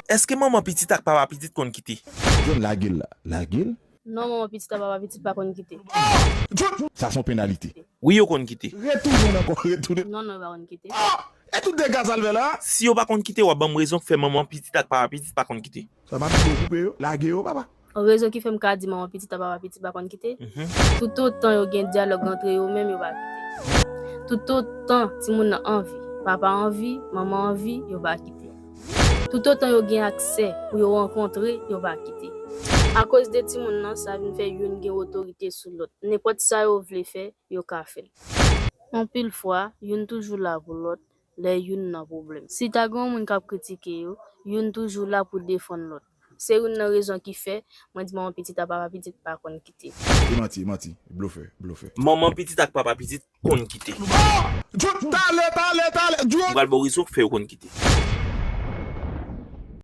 Est-ce que maman petit ak papa petit kon quitter? John la gueule là. La gueule? Non, maman petit papa petit pas qu'on quitter. Ça son pénalité. Oui, yo kon quitter. Retourne encore, retourne. Non, pas qu'on quitter. Et tout dégâts salve là. Si yo pas kon quitter, ou ban raison que fait maman petit ak papa petit pas kon quitter. Ça m'a coupé yo, la gueule papa. En raison qui fait me ka di maman petit papa petit pas qu'on quitter. Tout autant yo gen dialogue entre yo même yo pas quitter. Tout autant ti moun nan envie, papa envie, maman envie, yo pas quitter. Tout autant yo gen accès pour yo rencontrer, yo pas quitter. À cause de ti moun nan, ça vient faire yon gen autorité sur l'autre. N'importe ça yo vle faire, yo ka faire. En pile fois, yon toujours là pour l'autre, les yon nan problème. Si ta gon moun k'ap critiquer yo, yon toujours là pour défendre l'autre. C'est une raison qui fait, moi dis mon petit à papa petit pas qu'on quitter. Mati, bluffé. Maman petit ak papa petit kon quitter. Tale. Ou gal bo raison que fait yo kon quitter.